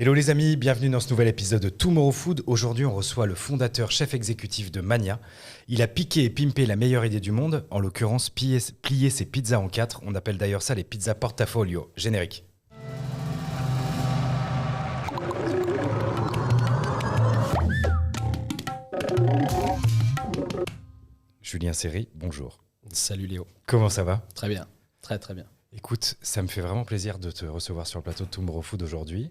Hello les amis, bienvenue dans ce nouvel épisode de Tomorrow Food. Aujourd'hui, on reçoit le fondateur chef exécutif de Mania. Il a piqué et pimpé la meilleure idée du monde, en l'occurrence plier ses pizzas en 4. On appelle d'ailleurs ça les pizzas portafolio. Générique. Julien Serry, bonjour. Salut Léo. Comment ça va ? Très bien, très très bien. Écoute, ça me fait vraiment plaisir de te recevoir sur le plateau de Tomorrow Food aujourd'hui,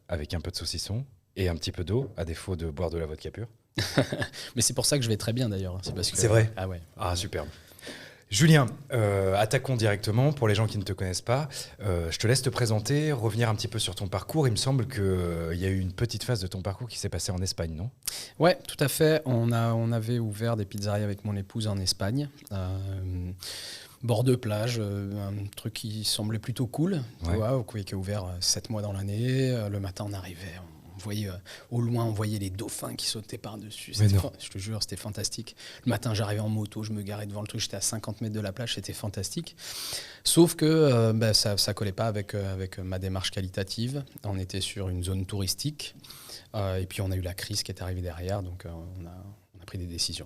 avec un peu de saucisson et un petit peu d'eau, à défaut de boire de la vodka pure. Mais c'est pour ça que je vais très bien d'ailleurs. C'est vrai ? Ah ouais. Ah, superbe. Julien, attaquons directement. Pour les gens qui ne te connaissent pas, je te laisse te présenter, revenir un petit peu sur ton parcours. Il me semble qu'il y a eu une petite phase de ton parcours qui s'est passée en Espagne, non ? Ouais, tout à fait. On avait ouvert des pizzerias avec mon épouse en Espagne. Bord de plage, un truc qui semblait plutôt cool, tu vois, qui est ouvert 7 mois dans l'année. Le matin, on arrivait, on voyait au loin, on voyait les dauphins qui sautaient par-dessus. Je te jure, c'était fantastique. Le matin, j'arrivais en moto, je me garais devant le truc, j'étais à 50 mètres de la plage, c'était fantastique. Sauf que ça collait pas avec ma démarche qualitative. On était sur une zone touristique et puis on a eu la crise qui est arrivée derrière, donc on a pris des décisions.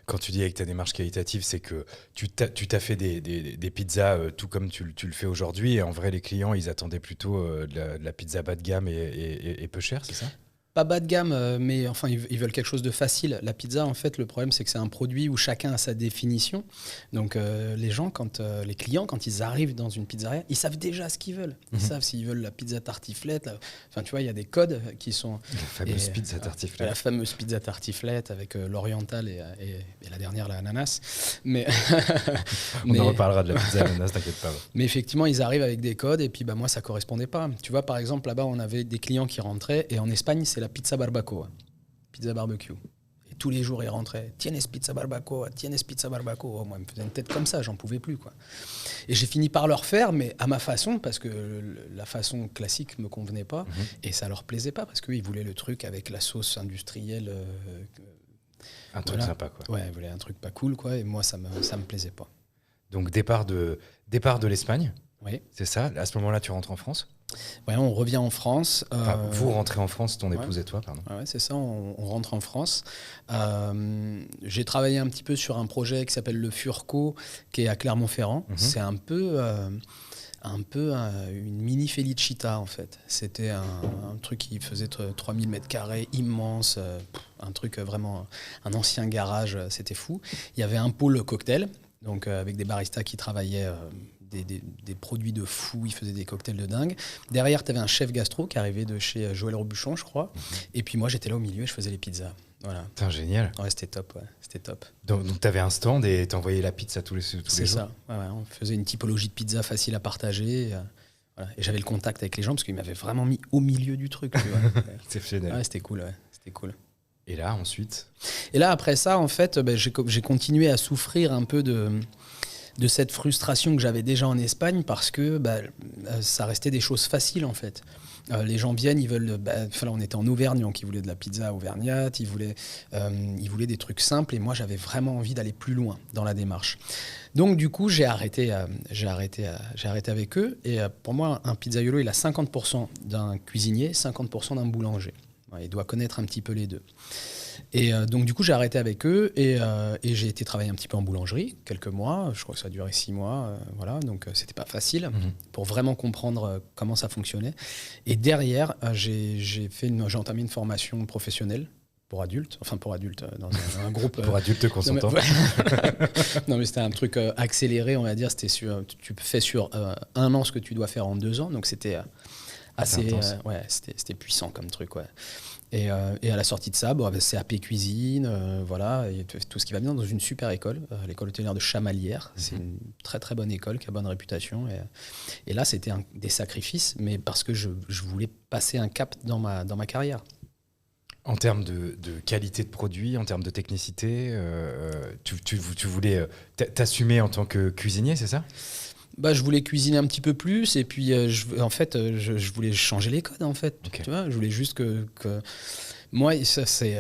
Quand tu dis avec ta démarche qualitative, c'est que tu t'as fait des pizzas tout comme tu le fais aujourd'hui. Et en vrai, les clients, ils attendaient plutôt de la pizza bas de gamme et peu chère, c'est ça ? Pas bas de gamme, mais enfin, ils veulent quelque chose de facile. La pizza, en fait, le problème, c'est que c'est un produit où chacun a sa définition. Donc, les clients, quand ils arrivent dans une pizzeria, ils savent déjà ce qu'ils veulent. Ils savent s'ils veulent la pizza tartiflette. Enfin, tu vois, il y a des codes qui sont... La fameuse pizza tartiflette. La fameuse pizza tartiflette avec l'oriental et la dernière, la ananas. Mais On en reparlera de la pizza ananas, t'inquiète pas. Mais effectivement, ils arrivent avec des codes et puis moi, ça correspondait pas. Tu vois, par exemple, là-bas, on avait des clients qui rentraient et en Espagne, c'est la pizza barbacoa, pizza barbecue. Et tous les jours, ils rentraient. Tienes pizza barbacoa, tienes pizza barbacoa. Moi, ils me faisaient une tête comme ça, j'en pouvais plus, quoi. Et j'ai fini par leur faire, mais à ma façon, parce que la façon classique me convenait pas et ça leur plaisait pas parce qu'ils voulaient le truc avec la sauce industrielle. Un truc sympa, quoi. Ouais, ils voulaient un truc pas cool, quoi. Et moi, ça me plaisait pas. Donc, départ de l'Espagne. Oui. C'est ça. À ce moment-là, tu rentres en France ? Ouais, on revient en France. Vous rentrez en France, ton épouse et toi, pardon. Ouais, c'est ça, on rentre en France. J'ai travaillé un petit peu sur un projet qui s'appelle le Furco, qui est à Clermont-Ferrand. C'est un peu une mini Felicita, en fait. C'était un truc qui faisait 3000 m², immense, un truc vraiment, un ancien garage, c'était fou. Il y avait un pôle cocktail, donc avec des baristas qui travaillaient... Des produits de fou, ils faisaient des cocktails de dingue. Derrière, tu avais un chef gastro qui arrivait de chez Joël Robuchon, je crois. Et puis moi, j'étais là au milieu et je faisais les pizzas. Voilà. Putain, génial. Ouais, c'était top. Ouais. C'était top. Donc tu avais un stand et t'envoyais la pizza tous les jours. C'est ça. Ouais, on faisait une typologie de pizza facile à partager. Voilà. Et j'avais le contact avec les gens parce qu'ils m'avaient vraiment mis au milieu du truc. Tu vois. C'est génial. Ouais, c'était cool. Ouais. C'était cool. Et là, ensuite ? Et là, après ça, en fait, j'ai continué à souffrir un peu de cette frustration que j'avais déjà en Espagne parce que ça restait des choses faciles en fait. Les gens viennent, ils veulent... on était en Auvergne, donc ils voulaient de la pizza auvergnate, ils voulaient des trucs simples et moi j'avais vraiment envie d'aller plus loin dans la démarche. Donc du coup j'ai arrêté avec eux et pour moi un pizzaiolo il a 50% d'un cuisinier, 50% d'un boulanger. Ouais, il doit connaître un petit peu les deux. Et donc du coup j'ai arrêté avec eux et j'ai été travailler un petit peu en boulangerie quelques mois, je crois que ça a duré 6 mois, voilà, donc c'était pas facile pour vraiment comprendre comment ça fonctionnait. Et derrière j'ai entamé une formation professionnelle pour adultes dans un groupe pour adultes consentants. Non mais c'était un truc accéléré, on va dire, c'était tu fais sur 1 an ce que tu dois faire en 2 ans, donc c'était assez c'était puissant comme truc, ouais. Et à la sortie de ça, CAP cuisine, voilà, et tout ce qui va bien dans une super école, l'école hôtelière de Chamalières. C'est une très très bonne école qui a bonne réputation. Et là, c'était des sacrifices, mais parce que je voulais passer un cap dans ma carrière. En termes de qualité de produit, en termes de technicité, tu voulais t'assumer en tant que cuisinier, c'est ça ? Je voulais cuisiner un petit peu plus et puis je voulais changer les codes en fait. Okay. Tu vois, je voulais juste que moi ça c'est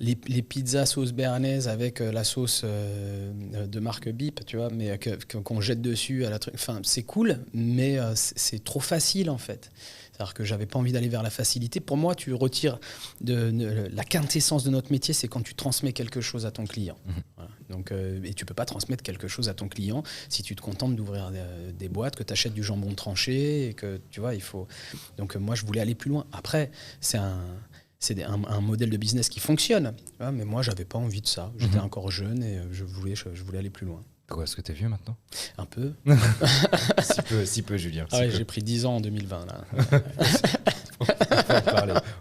les pizzas sauce béarnaise avec la sauce de marque Bip, tu vois, mais qu'on jette dessus à la truc. Enfin, c'est cool, mais c'est trop facile en fait. C'est-à-dire que j'avais pas envie d'aller vers la facilité. Pour moi, tu retires la quintessence de notre métier, c'est quand tu transmets quelque chose à ton client. Voilà. Donc, et tu peux pas transmettre quelque chose à ton client si tu te contentes d'ouvrir des boîtes, que tu achètes du jambon tranché et que tu vois, il faut. Donc moi, je voulais aller plus loin. Après, c'est un modèle de business qui fonctionne, mais moi, j'avais pas envie de ça. J'étais encore jeune et je voulais aller plus loin. Quoi, est-ce que t'es vieux maintenant? Un peu. Si peu, Julien. Ah ouais, j'ai pris 10 ans en 2020 là.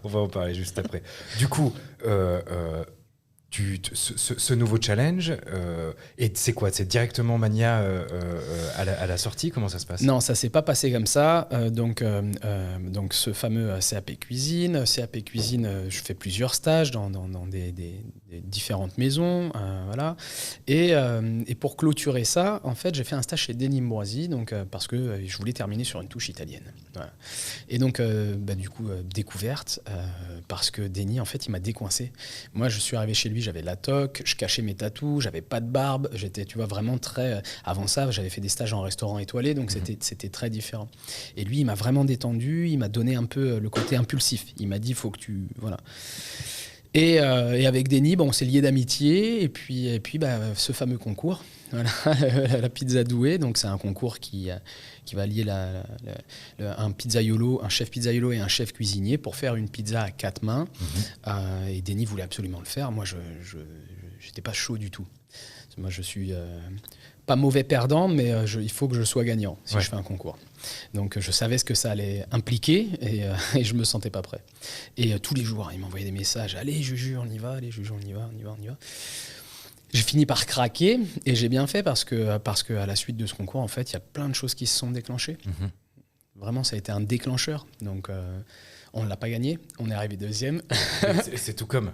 On va en parler juste après. Du coup, ce nouveau challenge, et c'est quoi? C'est directement Mania à la sortie? Comment ça se passe? Non, ça s'est pas passé comme ça. Donc ce fameux CAP Cuisine, je fais plusieurs stages dans des différentes maisons, voilà. Et pour clôturer ça, en fait, j'ai fait un stage chez Denis Ambroisi, donc parce que je voulais terminer sur une touche italienne. Voilà. Et donc, du coup, découverte, parce que Denis, en fait, il m'a décoincé. Moi, je suis arrivé chez lui, j'avais la toque, je cachais mes tatous, j'avais pas de barbe, j'étais, tu vois, vraiment très. Avant ça, j'avais fait des stages en restaurant étoilé, donc c'était très différent. Et lui, il m'a vraiment détendu, il m'a donné un peu le côté impulsif. Il m'a dit, il faut que tu. Voilà. Et avec Denis, on s'est liés d'amitié, et puis ce fameux concours, voilà, la pizza douée. Donc c'est un concours qui va lier un pizzaiolo, un chef pizzaiolo et un chef cuisinier pour faire une pizza à 4 mains. Et Denis voulait absolument le faire. Moi, je n'étais pas chaud du tout. Moi, je suis pas mauvais perdant, mais il faut que je sois gagnant si je fais un concours. Donc je savais ce que ça allait impliquer et je me sentais pas prêt. Et tous les jours, il m'envoyait des messages. Allez, Juju, on y va. Allez, Juju, on y va. J'ai fini par craquer et j'ai bien fait parce que à la suite de ce concours, en fait, il y a plein de choses qui se sont déclenchées. Vraiment, ça a été un déclencheur. Donc on ne l'a pas gagné, on est arrivé deuxième. C'est tout comme.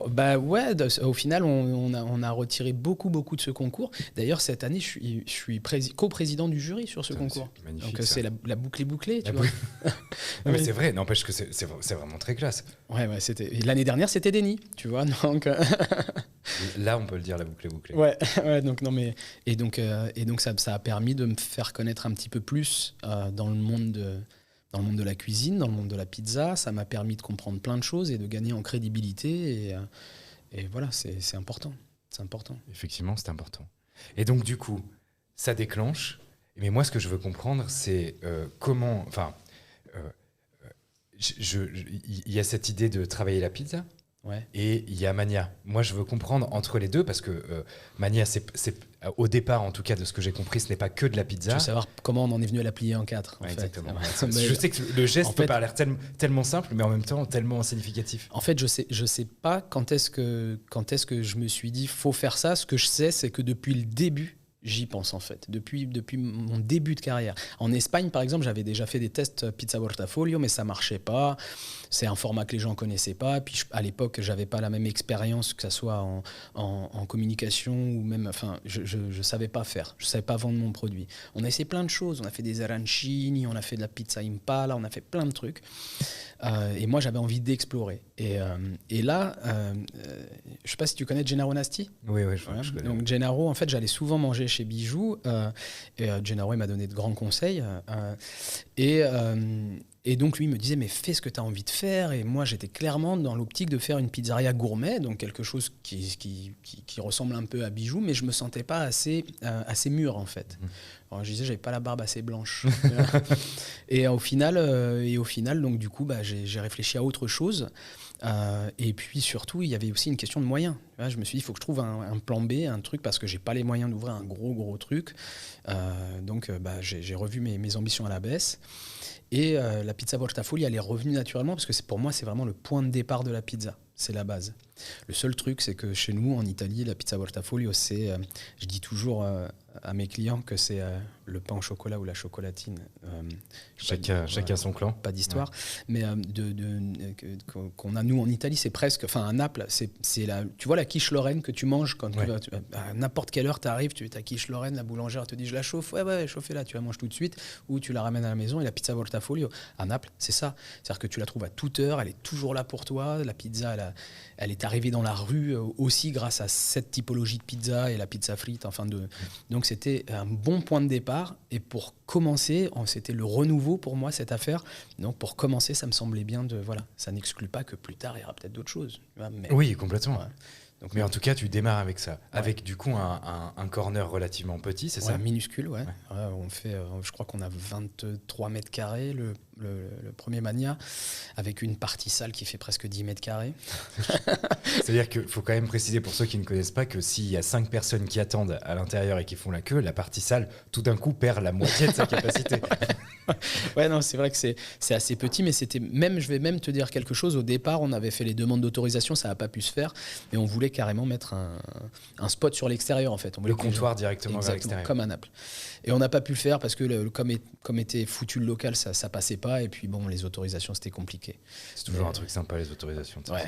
Bah ouais, au final, on a retiré beaucoup de ce concours. D'ailleurs, cette année, je suis coprésident du jury sur ce concours. Magnifique. Donc c'est la boucle est bouclée, tu vois. vois. Non, mais c'est vrai, n'empêche que c'est vraiment très classe. Ouais, l'année dernière, c'était Denis, tu vois. Donc là, on peut le dire, la boucle est bouclée. Ouais, donc non mais et donc ça a permis de me faire connaître un petit peu plus dans le monde de la cuisine, dans le monde de la pizza. Ça m'a permis de comprendre plein de choses et de gagner en crédibilité. Et voilà, c'est important. C'est important. Effectivement, c'est important. Et donc, du coup, ça déclenche. Mais moi, ce que je veux comprendre, c'est comment... Enfin, il y a cette idée de travailler la pizza. Ouais. Et il y a Mania. Moi, je veux comprendre entre les deux parce que Mania, c'est au départ, en tout cas, de ce que j'ai compris, ce n'est pas que de la pizza. Je veux savoir comment on en est venu à la plier en 4. Ouais, exactement. Je sais que le geste peut paraître tellement simple, mais en même temps tellement significatif. En fait, je sais pas quand est-ce que je me suis dit faut faire ça. Ce que je sais, c'est que depuis le début, j'y pense en fait, depuis mon début de carrière. En Espagne, par exemple, j'avais déjà fait des tests pizza portafolio, mais ça marchait pas. C'est un format que les gens connaissaient pas. Puis à l'époque, j'avais pas la même expérience, que ça soit en communication ou même, enfin, je savais pas faire. Je savais pas vendre mon produit. On a essayé plein de choses. On a fait des arancini, on a fait de la pizza impala, on a fait plein de trucs. Et moi, j'avais envie d'explorer. Et là, je sais pas si tu connais Gennaro Nasti. Oui, je connais. Donc Gennaro, en fait, j'allais souvent manger chez Bijoux. Et Gennaro, il m'a donné de grands conseils. Et donc, lui, il me disait, mais fais ce que tu as envie de faire. Et moi, j'étais clairement dans l'optique de faire une pizzeria gourmet, donc quelque chose qui ressemble un peu à Bijoux, mais je me sentais pas assez mûr, en fait. Alors, je disais, j'avais pas la barbe assez blanche. Et au final, donc, du coup, j'ai réfléchi à autre chose. Et puis, surtout, il y avait aussi une question de moyens. Je me suis dit, il faut que je trouve un plan B, un truc, parce que j'ai pas les moyens d'ouvrir un gros truc. Donc, j'ai revu mes ambitions à la baisse. Et la pizza portafolio, elle est revenue naturellement parce que pour moi, c'est vraiment le point de départ de la pizza. C'est la base. Le seul truc, c'est que chez nous, en Italie, la pizza portafolio, c'est, je dis toujours à mes clients que c'est le pain au chocolat ou la chocolatine. Chacun son clan. Pas d'histoire. Ouais. Mais qu'on a, nous, en Italie, c'est presque... Enfin, à Naples, c'est tu vois la quiche Lorraine que tu manges quand tu vas... À n'importe quelle heure, tu arrives, tu as ta quiche Lorraine, la boulangère te dit, je la chauffe. Ouais, chauffez-la, tu la manges tout de suite. Ou tu la ramènes à la maison. Et la pizza portafolio, à Naples, c'est ça. C'est-à-dire que tu la trouves à toute heure, elle est toujours là pour toi. La pizza, elle est arrivée dans la rue aussi grâce à cette typologie de pizza et la pizza frite. Donc donc c'était un bon point de départ. Et pour commencer, c'était le renouveau pour moi, cette affaire. Donc pour commencer, ça me semblait bien de... Voilà, ça n'exclut pas que plus tard, il y aura peut-être d'autres choses. Mais, oui, complètement. Ouais. Donc, mais en tout cas, tu démarres avec ça. Avec du coup un corner relativement petit, c'est ça ? Minuscule, ouais. On fait, je crois qu'on a 23 mètres carrés, le premier Mania, avec une partie salle qui fait presque 10 mètres carrés. C'est-à-dire qu'il faut quand même préciser pour ceux qui ne connaissent pas que s'il y a 5 personnes qui attendent à l'intérieur et qui font la queue, la partie salle, tout d'un coup, perd la moitié de sa capacité. Ouais, non, c'est vrai que c'est assez petit, mais c'était même, je vais même te dire quelque chose. Au départ, on avait fait les demandes d'autorisation, ça n'a pas pu se faire, mais on voulait carrément mettre un spot sur l'extérieur, en fait. Le comptoir directement vers l'extérieur. Comme à Naples. Et on n'a pas pu le faire parce que comme était foutu le local, ça passait pas. Et puis bon, les autorisations, c'était compliqué. C'est toujours un truc sympa, les autorisations. Ouais.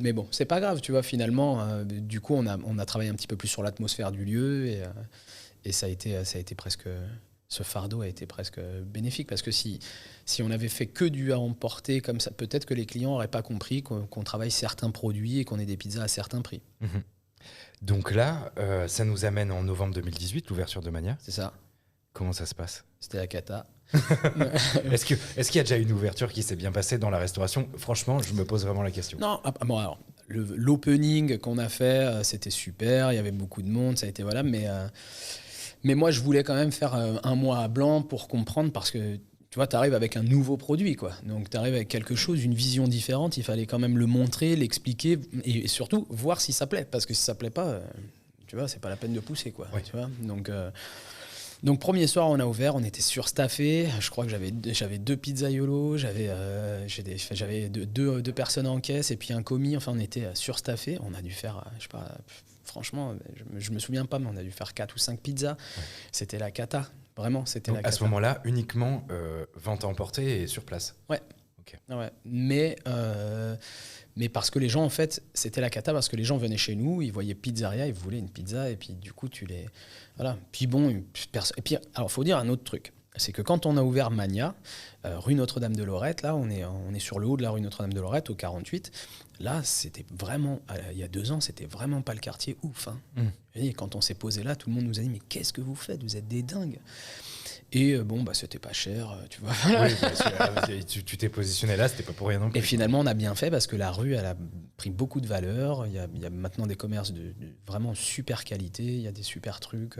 Mais bon, c'est pas grave, tu vois, finalement. Du coup, on a travaillé un petit peu plus sur l'atmosphère du lieu et ça a été presque... Ce fardeau a été presque bénéfique parce que si on avait fait que du à emporter comme ça, peut-être que les clients n'auraient pas compris qu'on travaille certains produits et qu'on ait des pizzas à certains prix. Mmh. Donc là, ça nous amène en novembre 2018, l'ouverture de Mania. C'est ça. Comment ça se passe ? C'était la cata. Est-ce qu'il y a déjà une ouverture qui s'est bien passée dans la restauration ? Franchement, je me pose vraiment la question. Non, bon, alors, l'opening qu'on a fait, c'était super, il y avait beaucoup de monde, ça a été voilà, mais moi, je voulais quand même faire un mois à blanc pour comprendre parce que, tu vois, tu arrives avec un nouveau produit, quoi. Donc, tu arrives avec quelque chose, une vision différente. Il fallait quand même le montrer, l'expliquer et surtout voir si ça plaît. Parce que si ça plaît pas, tu vois, c'est pas la peine de pousser, quoi. Oui. Tu vois, donc, premier soir, on a ouvert, on était surstaffé. Je crois que j'avais 2 pizzaiolos, j'avais deux personnes en caisse et puis un commis. Enfin, on était surstaffé. On a dû faire, je sais pas... Franchement, je me souviens pas, mais on a dû faire 4 ou 5 pizzas. Ouais. C'était la cata. Vraiment, c'était la cata. À ce moment-là, uniquement vente à emporter et sur place. Ouais. Okay. Ouais. Mais parce que les gens, en fait, c'était la cata parce que les gens venaient chez nous, ils voyaient pizzeria, ils voulaient une pizza et puis du coup, voilà. Puis bon, et puis, alors, faut dire un autre truc. C'est que quand on a ouvert Mania, rue Notre-Dame-de-Lorette, là, on est sur le haut de la rue Notre-Dame-de-Lorette, au 48. Là, c'était vraiment, il y a 2 ans, c'était vraiment pas le quartier ouf. Hein. Et quand on s'est posé là, tout le monde nous a dit « Mais qu'est-ce que vous faites ? Vous êtes des dingues !» Et bon, c'était pas cher, tu vois. Oui, tu t'es positionné là, c'était pas pour rien non plus. Et finalement, on a bien fait parce que la rue, elle a pris beaucoup de valeur. Il y a maintenant des commerces de vraiment super qualité. Il y a des super trucs.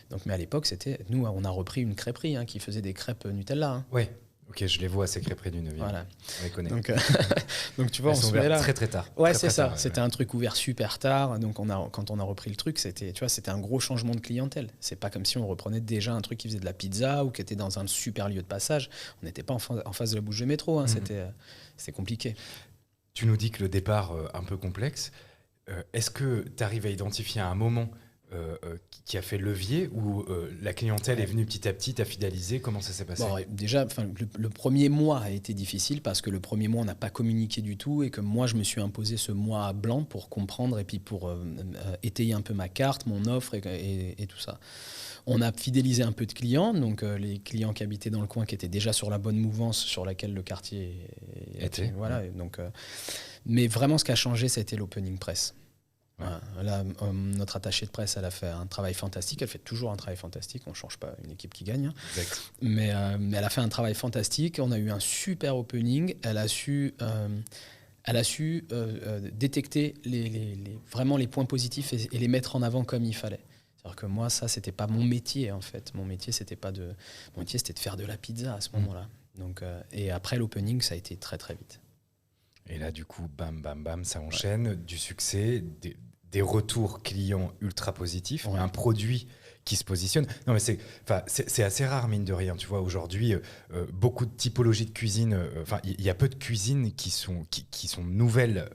Donc, mais à l'époque, nous, on a repris une crêperie qui faisait des crêpes Nutella. Hein. Oui. Ok, je les vois, ces crêperies du 9e. Voilà. On les connaît. Donc tu vois, elles sont ouvertes très très tard. Ouais, très, c'est très ça. Tard, c'était un truc ouvert super tard. Donc quand on a repris le truc, c'était un gros changement de clientèle. C'est pas comme si on reprenait déjà un truc qui faisait de la pizza ou qui était dans un super lieu de passage. On n'était pas en face de la bouche de métro. Hein. C'était compliqué. Tu nous dis que le départ un peu complexe. Est-ce que tu arrives à identifier un moment qui a fait levier ou la clientèle est venue petit à petit, t'as fidélisé? Comment ça s'est passé? Bon, déjà, le premier mois a été difficile parce que le premier mois, on n'a pas communiqué du tout et que moi, je me suis imposé ce mois à blanc pour comprendre et puis pour étayer un peu ma carte, mon offre et tout ça. On a fidélisé un peu de clients, donc les clients qui habitaient dans le coin, qui étaient déjà sur la bonne mouvance sur laquelle le quartier était. Voilà, donc, mais vraiment, ce qui a changé, c'était l'opening press. Ouais. Là, notre attachée de presse, elle a fait un travail fantastique. Elle fait toujours un travail fantastique. On ne change pas une équipe qui gagne. Mais elle a fait un travail fantastique. On a eu un super opening. Elle a su détecter vraiment les points positifs et les mettre en avant comme il fallait. C'est-à-dire que moi, ça, c'était pas mon métier, en fait. Mon métier, c'était de faire de la pizza à ce moment-là. Donc, et après l'opening, ça a été très, très vite. Et là, du coup, bam, bam, bam, ça enchaîne, du succès, des retours clients ultra positifs, un produit qui se positionne. Non, mais c'est assez rare, mine de rien. Tu vois, aujourd'hui, beaucoup de typologies de cuisine, il y a peu de cuisines qui sont nouvelles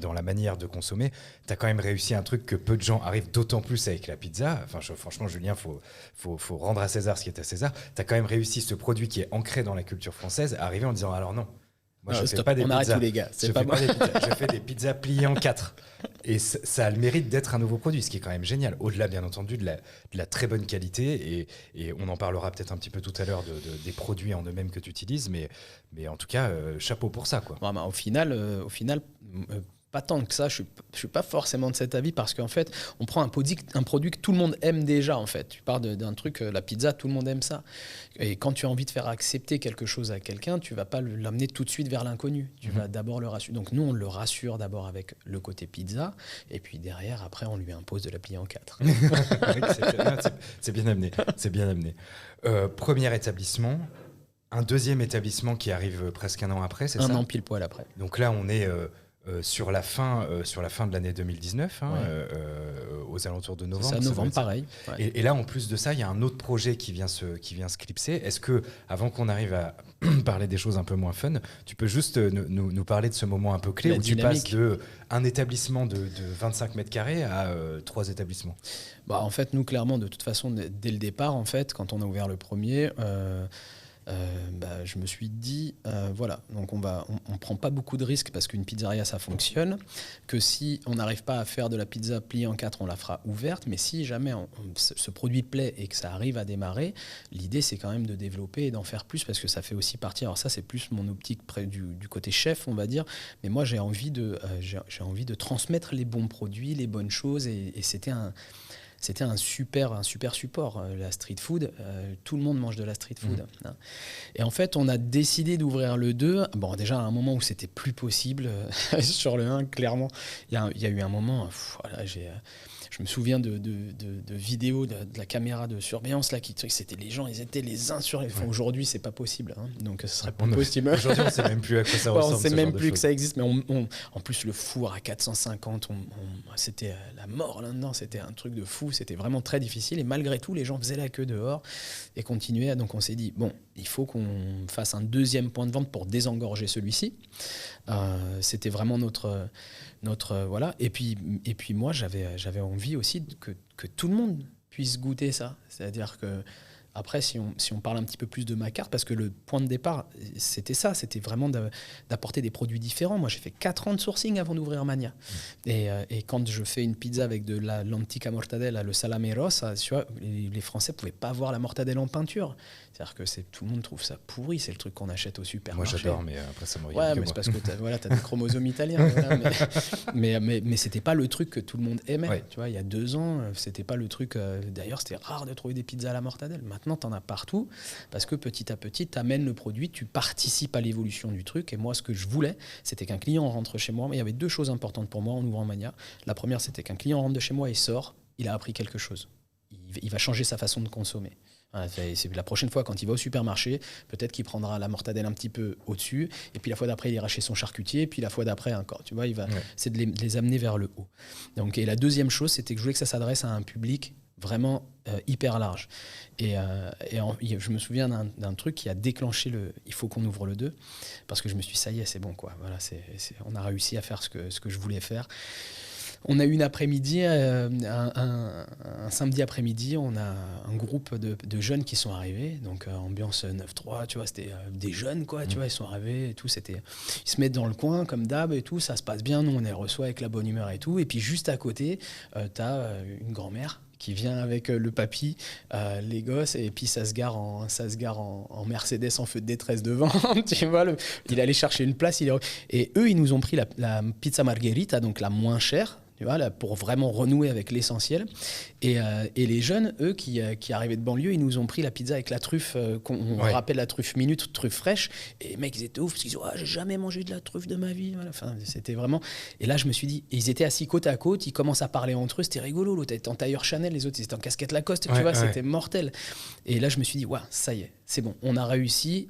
dans la manière de consommer. Tu as quand même réussi un truc que peu de gens arrivent, d'autant plus avec la pizza. Franchement, Julien, faut rendre à César ce qui est à César. Tu as quand même réussi ce produit qui est ancré dans la culture française à arriver en disant, alors non. Moi, je fais pas des pizzas. Arrête tous les gars. Je fais des pizzas pliées en 4. Et ça a le mérite d'être un nouveau produit, ce qui est quand même génial. Au-delà, bien entendu, de la très bonne qualité. Et on en parlera peut-être un petit peu tout à l'heure des produits en eux-mêmes que tu utilises. Mais en tout cas, chapeau pour ça, quoi. Bon, au final, pas tant que ça, je suis pas forcément de cet avis parce qu'en fait, on prend un produit que tout le monde aime déjà en fait. Tu pars d'un truc, la pizza, tout le monde aime ça. Et quand tu as envie de faire accepter quelque chose à quelqu'un, tu vas pas l'amener tout de suite vers l'inconnu. Tu vas d'abord le rassurer. Donc nous, on le rassure d'abord avec le côté pizza, et puis derrière, après, on lui impose de la plier en 4. C'est bien amené. C'est bien amené. Premier établissement. Un deuxième établissement qui arrive presque un an après, c'est ça ? Un an pile poil après. Donc là, on est sur la fin de l'année 2019, aux alentours de novembre. C'est ça, novembre, pareil. Ouais. Et là, en plus de ça, il y a un autre projet qui vient se clipser. Est-ce que, avant qu'on arrive à parler des choses un peu moins fun, tu peux juste nous parler de ce moment un peu clé où dynamique. tu passes d'un établissement de 25 mètres carrés à 3 établissements? En fait, nous, clairement, de toute façon, dès le départ, en fait, quand on a ouvert le premier... je me suis dit, voilà, donc on prend pas beaucoup de risques parce qu'une pizzeria, ça fonctionne, que si on n'arrive pas à faire de la pizza pliée en 4, on la fera ouverte, mais si jamais ce produit plaît et que ça arrive à démarrer, l'idée, c'est quand même de développer et d'en faire plus parce que ça fait aussi partie, alors ça, c'est plus mon optique du côté chef, on va dire, mais moi, j'ai envie de transmettre les bons produits, les bonnes choses, et c'était un super support, la street food. Tout le monde mange de la street food. Hein. Et en fait, on a décidé d'ouvrir le 2. Bon, déjà, à un moment où c'était plus possible, sur le 1, clairement, il y a eu un moment, voilà, je me souviens de vidéos de la caméra de surveillance, là, c'était les gens, ils étaient les uns sur les... Enfin, aujourd'hui, c'est pas possible, hein, donc ce serait pas possible. Aujourd'hui, on sait même plus à quoi ça ressemble. On sait même plus que ça existe, mais en plus, le four à 450, c'était la mort là-dedans, c'était un truc de fou, c'était vraiment très difficile, et malgré tout, les gens faisaient la queue dehors et continuaient. Donc on s'est dit, bon, il faut qu'on fasse un deuxième point de vente pour désengorger celui-ci. C'était vraiment notre voilà. Et puis moi, j'avais envie aussi que tout le monde puisse goûter ça. C'est-à-dire que après, si on parle un petit peu plus de ma carte, parce que le point de départ, c'était ça, c'était vraiment d'apporter des produits différents. Moi, j'ai fait 4 ans de sourcing avant d'ouvrir Mania. Et quand je fais une pizza avec de l'antica mortadella, le salame rosa, tu vois, les Français ne pouvaient pas voir la mortadelle en peinture. C'est-à-dire que tout le monde trouve ça pourri, c'est le truc qu'on achète au supermarché. Moi, j'adore, mais après, ça me regarde. Ouais, mais c'est parce que t'as des chromosomes italiens. Voilà, mais c'était pas le truc que tout le monde aimait. Ouais. Tu vois, il y a 2 ans, c'était pas le truc... D'ailleurs, c'était rare de trouver des pizzas à la mortadelle. Maintenant, t'en as partout, parce que petit à petit, t'amènes le produit, tu participes à l'évolution du truc. Et moi, ce que je voulais, c'était qu'un client rentre chez moi. Mais il y avait 2 choses importantes pour moi en ouvrant Mania. La première, c'était qu'un client rentre de chez moi et sort, il a appris quelque chose. Il va changer sa façon de consommer. C'est la prochaine fois, quand il va au supermarché, peut-être qu'il prendra la mortadelle un petit peu au-dessus, et puis la fois d'après, il ira chez son charcutier, et puis la fois d'après encore. Tu vois, c'est de les amener vers le haut. Donc, et la deuxième chose, c'était que je voulais que ça s'adresse à un public vraiment hyper large. Et je me souviens d'un truc qui a déclenché il faut qu'on ouvre le 2, parce que je me suis dit, ça y est, c'est bon, quoi. Voilà, on a réussi à faire ce que je voulais faire. On a eu une après-midi, un samedi après-midi, on a un groupe de jeunes qui sont arrivés, donc ambiance 9-3, tu vois, c'était des jeunes, quoi, tu vois, ils sont arrivés et tout, ils se mettent dans le coin comme d'hab et tout, ça se passe bien, nous on les reçoit avec la bonne humeur et tout, et puis juste à côté, t'as une grand-mère qui vient avec le papy, les gosses, et puis ça se gare en Mercedes en feu de détresse devant. Tu vois, il allait chercher une place, et eux, ils nous ont pris la pizza margherita, donc la moins chère, tu vois, là, pour vraiment renouer avec l'essentiel. Et les jeunes, eux, qui arrivaient de banlieue, ils nous ont pris la pizza avec la truffe, qu'on rappelle la truffe minute, truffe fraîche. Et les mecs, ils étaient ouf, parce qu'ils disaient, j'ai jamais mangé de la truffe de ma vie. Voilà. Enfin, c'était vraiment... Et là, je me suis dit, ils étaient assis côte à côte, ils commencent à parler entre eux, c'était rigolo. L'autre était en tailleur Chanel, les autres, ils étaient en casquette Lacoste, tu vois, c'était mortel. Et là, je me suis dit, ça y est, c'est bon, on a réussi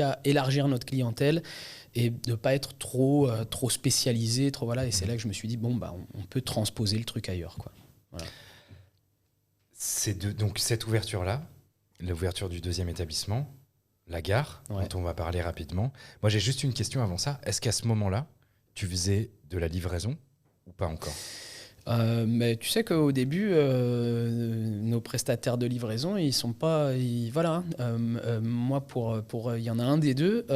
à élargir notre clientèle et de ne pas être trop spécialisé, trop voilà. Et c'est là que je me suis dit, on peut transposer le truc ailleurs, quoi. Voilà. Donc cette ouverture-là, l'ouverture du deuxième établissement, la gare, dont on va parler rapidement. Moi, j'ai juste une question avant ça. Est-ce qu'à ce moment-là, tu faisais de la livraison ou pas encore ? Mais tu sais qu'au début, nos prestataires de livraison, ils sont pas... voilà. Moi, il y en a un des deux,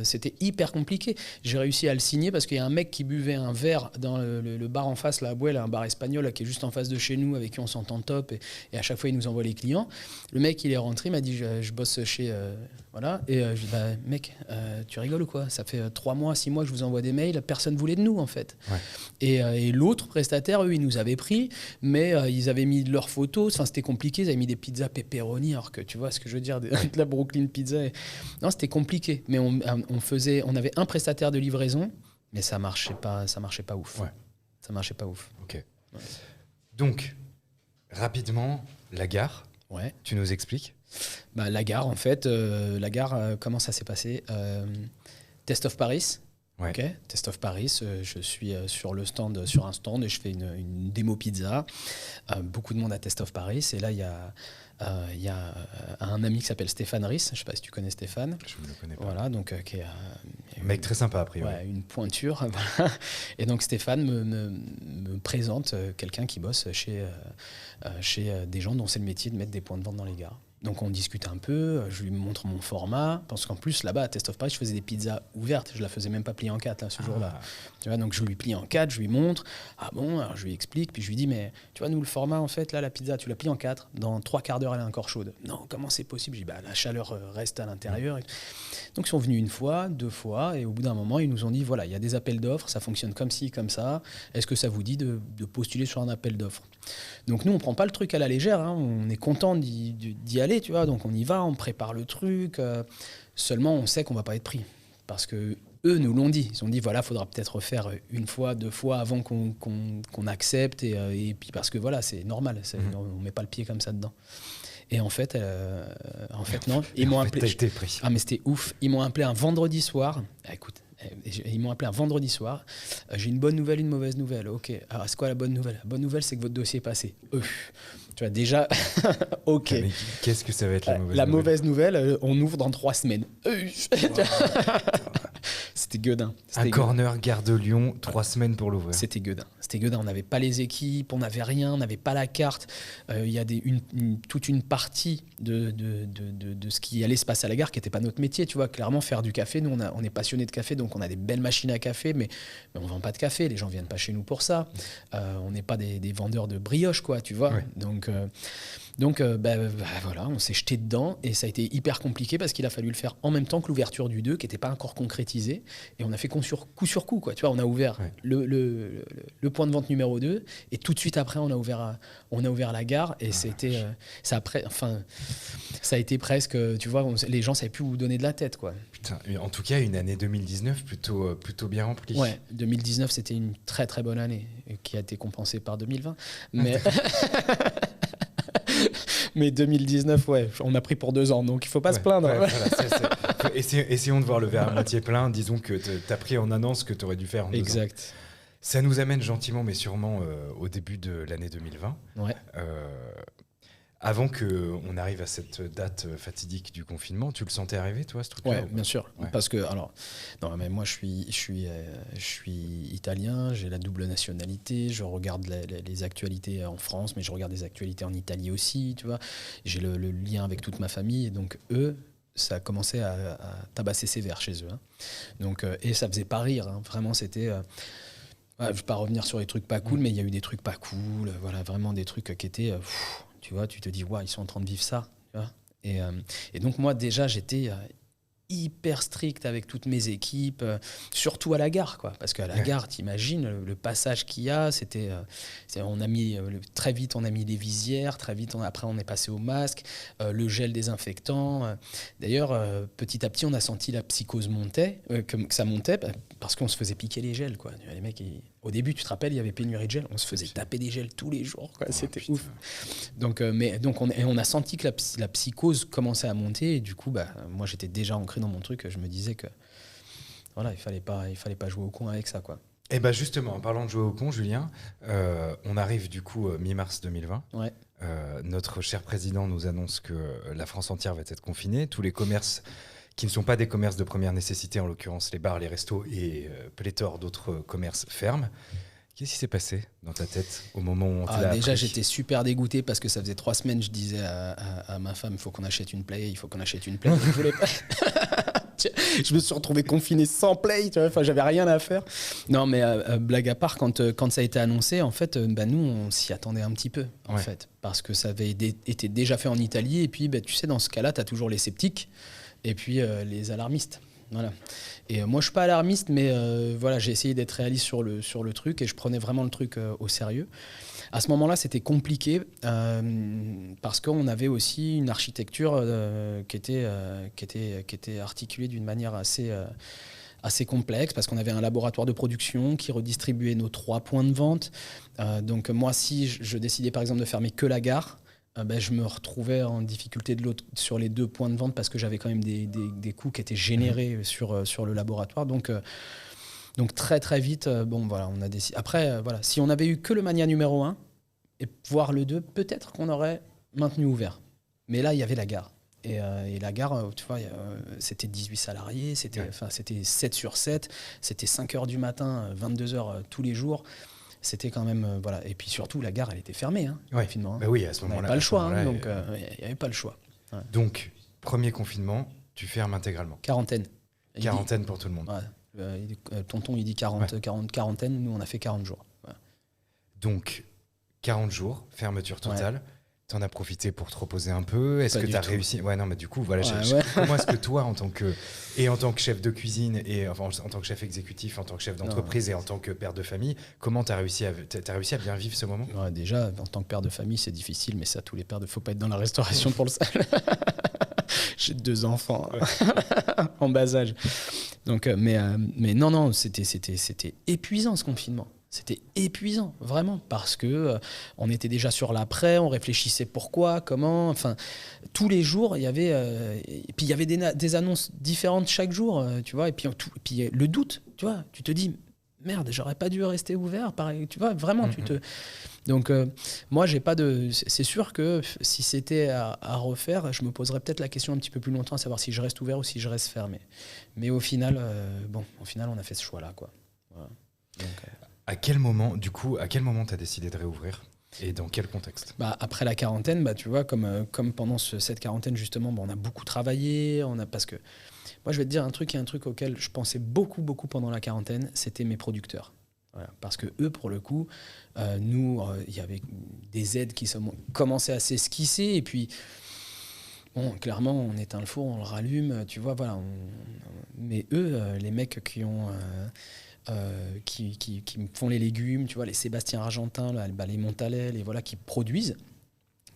c'était hyper compliqué. J'ai réussi à le signer parce qu'il y a un mec qui buvait un verre dans le bar en face, la Abuela, un bar espagnol là, qui est juste en face de chez nous, avec qui on s'entend top. Et à chaque fois, il nous envoie les clients. Le mec, il est rentré, il m'a dit, je bosse chez Voilà. Et je dis, bah, mec, tu rigoles ou quoi? Ça fait 3 mois, 6 mois que je vous envoie des mails, personne voulait de nous, en fait. Ouais. Et l'autre prestataire, eux, ils nous avaient pris, mais ils avaient mis leurs photos. Enfin, c'était compliqué. Ils avaient mis des pizzas pepperoni, alors que tu vois ce que je veux dire, de la Brooklyn Pizza. Non, c'était compliqué. Mais on avait un prestataire de livraison, mais ça marchait pas ouf. Ouais. Ça marchait pas ouf. Ok. Ouais. Donc, rapidement, la gare. Ouais. Tu nous expliques? Bah, la gare, en fait, comment ça s'est passé? Test of Paris. Ouais. Okay. Test of Paris, je suis sur un stand et je fais une démo pizza. Beaucoup de monde à Test of Paris. Et là, il y a un ami qui s'appelle Stéphane Riss. Je ne sais pas si tu connais Stéphane. Je ne le connais pas. Voilà, donc, qui est un mec très sympa, a priori. Ouais, une pointure. Et donc Stéphane me présente quelqu'un qui bosse chez des gens dont c'est le métier de mettre des points de vente dans les gares. Donc on discute un peu, je lui montre mon format, parce qu'en plus là-bas à Test of Paris je faisais des pizzas ouvertes, je la faisais même pas plier en 4 là, ce jour-là. Tu vois, donc je lui plie en 4, je lui montre, ah bon, alors je lui explique, puis je lui dis mais tu vois nous le format en fait là la pizza tu la plies en 4, dans 3 quarts d'heure elle est encore chaude. Non, comment c'est possible? Je dis bah la chaleur reste à l'intérieur. Donc ils sont venus 1 fois, 2 fois, et au bout d'un moment ils nous ont dit voilà il y a des appels d'offres, ça fonctionne comme ci, comme ça, est-ce que ça vous dit de postuler sur un appel d'offres? Donc nous on prend pas le truc à la légère, hein, on est content d'y aller, tu vois, donc on y va, on prépare le truc, seulement on sait qu'on va pas être pris, parce que eux nous l'ont dit, ils ont dit voilà faudra peut-être refaire 1 fois, 2 fois avant qu'on accepte, et puis parce que voilà c'est normal, on met pas le pied comme ça dedans. Et en fait non, ils m'ont appelé. T'as été pris. Ah mais c'était ouf, ils m'ont appelé un vendredi soir. Écoute, ils m'ont appelé un vendredi soir. J'ai une bonne nouvelle, une mauvaise nouvelle. Ok, alors c'est quoi la bonne nouvelle? La bonne nouvelle c'est que votre dossier est passé. Tu vois déjà, ok. Mais qu'est-ce que ça va être la mauvaise nouvelle? La mauvaise nouvelle, on ouvre dans 3 semaines. C'était gueudin. Un corner gare de Lyon, 3 semaines pour l'ouvrir. C'était gueudin. On n'avait pas les équipes, on n'avait rien, on n'avait pas la carte. Il y a toute une partie de ce qui allait se passer à la gare qui n'était pas notre métier. Tu vois, clairement, faire du café, nous, on est passionnés de café, donc on a des belles machines à café, mais on ne vend pas de café. Les gens ne viennent pas chez nous pour ça. On n'est pas des vendeurs de brioche, quoi, tu vois. Ouais. Donc voilà, on s'est jeté dedans et ça a été hyper compliqué parce qu'il a fallu le faire en même temps que l'ouverture du 2 qui n'était pas encore concrétisée, et on a fait coup sur coup, quoi. Tu vois, on a ouvert le point de vente numéro 2 et tout de suite après on a ouvert la gare, et c'était ça a été presque, tu vois, les gens savaient plus où donner de la tête, quoi. Putain, en tout cas une année 2019 plutôt bien remplie. Ouais, 2019 c'était une très très bonne année qui a été compensée par 2020, mais mais 2019, ouais, on a pris pour 2 ans, donc il faut pas se plaindre. Ouais, voilà, essayons de voir le verre à moitié plein. Disons que t'as pris en 1 an ce que t'aurais dû faire en 2 ans. Exact. Ça nous amène gentiment, mais sûrement au début de l'année 2020. Ouais. Avant qu'on arrive à cette date fatidique du confinement, tu le sentais arriver, toi, ce truc-là? Ouais, bien sûr. Ouais. Parce que, alors, non, mais moi, je suis italien, j'ai la double nationalité, je regarde les actualités en France, mais je regarde les actualités en Italie aussi, tu vois. J'ai le lien avec toute ma famille, et donc eux, ça a commencé à tabasser sévère chez eux. Hein. Donc, et ça faisait pas rire, hein. Vraiment, c'était... je ne vais pas revenir sur les trucs pas cool, mais il y a eu des trucs pas cool, voilà, vraiment des trucs qui étaient... tu vois, tu te dis, ils sont en train de vivre ça. Tu vois, et donc, moi, déjà, j'étais hyper strict avec toutes mes équipes, surtout à la gare, quoi. Parce qu'à la gare, t'imagines, le passage qu'il y a, on a mis, très vite, on a mis les visières, très vite, après, on est passé au masque, le gel désinfectant. D'ailleurs, petit à petit, on a senti la psychose monter, que ça montait, parce qu'on se faisait piquer les gels, quoi. Les mecs, au début, tu te rappelles, il y avait pénurie de gel, on se faisait taper des gels tous les jours, quoi. C'était ouf. Donc, on a senti que la psychose commençait à monter, et du coup, moi, j'étais déjà ancré dans mon truc. Je me disais que voilà, il fallait pas jouer au con avec ça, quoi. Et justement, en parlant de jouer au con, Julien, on arrive du coup mi-mars 2020. Ouais. Notre cher président nous annonce que la France entière va être confinée. Tous les commerces qui ne sont pas des commerces de première nécessité, en l'occurrence les bars, les restos et pléthore d'autres commerces ferment. Qu'est-ce qui s'est passé dans ta tête au moment où on te l'a appris? Déjà, j'étais super dégoûté parce que ça faisait 3 semaines, je disais à ma femme, il faut qu'on achète une Play, il faut qu'on achète une Play. Je voulais pas... Je me suis retrouvé confiné sans Play, tu vois, enfin, j'avais rien à faire. Non, mais blague à part, quand ça a été annoncé, en fait, nous, on s'y attendait un petit peu, en fait, parce que ça avait été déjà fait en Italie, et puis, tu sais, dans ce cas-là, tu as toujours les sceptiques. et puis les alarmistes. Voilà. Et moi, je suis pas alarmiste, mais voilà, j'ai essayé d'être réaliste sur le truc et je prenais vraiment le truc au sérieux. À ce moment-là, c'était compliqué parce qu'on avait aussi une architecture qui était articulée d'une manière assez complexe, parce qu'on avait un laboratoire de production qui redistribuait nos 3 points de vente. Donc moi, si je décidais par exemple de fermer que la gare, je me retrouvais en difficulté sur les 2 points de vente parce que j'avais quand même des coûts qui étaient générés sur le laboratoire. Donc très très vite, voilà, on a décidé. Après, voilà, si on avait eu que le Mania numéro 1 et voire le 2, peut-être qu'on aurait maintenu ouvert. Mais là, il y avait la gare. Et la gare, tu vois, c'était 18 salariés, c'était 7 sur 7, c'était 5 heures du matin, 22 heures tous les jours. C'était quand même, voilà. Et puis surtout, la gare, elle était fermée, confinement. Bah oui, à ce moment-là. On n'avait pas le choix, donc il n'y avait pas le choix. Ouais. Donc, premier confinement, tu fermes intégralement. Quarantaine. Quarantaine pour tout le monde. Ouais. Tonton, il dit quarantaine, nous, on a fait 40 jours. Ouais. Donc, 40 jours, fermeture totale. Ouais. T'en as profité pour te reposer un peu. Est-ce que t'as réussi? Ouais, non, mais du coup, voilà. Comment est-ce que toi, en tant que chef de cuisine et en tant que chef exécutif, en tant que chef d'entreprise et en tant que père de famille, comment t'as réussi à bien vivre ce moment? Ouais, déjà, en tant que père de famille, c'est difficile, mais ça, tous les pères faut pas être dans la restauration pour le salle. J'ai 2 enfants en bas âge. Donc, mais non, c'était épuisant ce confinement. C'était épuisant, vraiment, parce que on était déjà sur l'après, on réfléchissait pourquoi, comment, enfin, tous les jours, il y avait, et puis il y avait des annonces différentes chaque jour, tu vois, et puis le doute, tu vois, tu te dis, merde, j'aurais pas dû rester ouvert, pareil, tu vois, vraiment, Donc, moi, j'ai pas de. C'est sûr que si c'était à refaire, je me poserais peut-être la question un petit peu plus longtemps, à savoir si je reste ouvert ou si je reste fermé. Mais au final, on a fait ce choix-là, quoi. Voilà. Donc, À quel moment t'as décidé de réouvrir et dans quel contexte? Après la quarantaine, tu vois, comme pendant cette quarantaine justement, on a beaucoup travaillé, parce que moi je vais te dire un truc auquel je pensais beaucoup pendant la quarantaine, c'était mes producteurs. Voilà, parce que eux, pour le coup, nous, il y avait des aides qui commençaient à s'esquisser et puis. Bon, clairement, on éteint le four, on le rallume, tu vois, voilà. Mais eux, les mecs qui ont. Qui me font les légumes, tu vois, les Sébastien Argentin, les Montalet, voilà, qui produisent.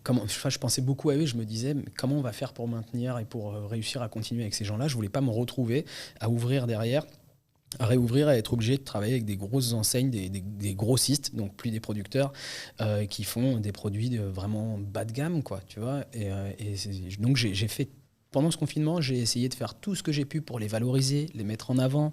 Je pensais beaucoup à eux, je me disais comment on va faire pour maintenir et pour réussir à continuer avec ces gens-là. Je voulais pas me retrouver à ouvrir derrière, à réouvrir, à être obligé de travailler avec des grosses enseignes, des grossistes, donc plus des producteurs, qui font des produits vraiment bas de gamme, quoi, tu vois. Donc j'ai fait. Pendant ce confinement, j'ai essayé de faire tout ce que j'ai pu pour les valoriser, les mettre en avant,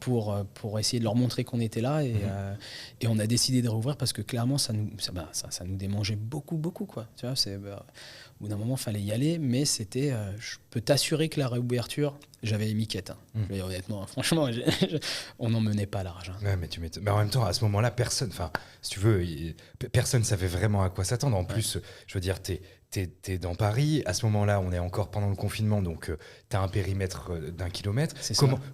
pour essayer de leur montrer qu'on était là. Et on a décidé de rouvrir parce que clairement, ça nous démangeait beaucoup, quoi. Tu vois, au bout d'un moment, il fallait y aller, mais c'était... je peux t'assurer que la réouverture, j'avais les miquettes. Je honnêtement, franchement, on n'en menait pas large. Ouais, mais en même temps, à ce moment-là, personne... Enfin, si tu veux, personne ne savait vraiment à quoi s'attendre. En plus, je veux dire, t'es dans Paris, à ce moment-là, on est encore pendant le confinement, donc t'as un périmètre d'1 kilomètre.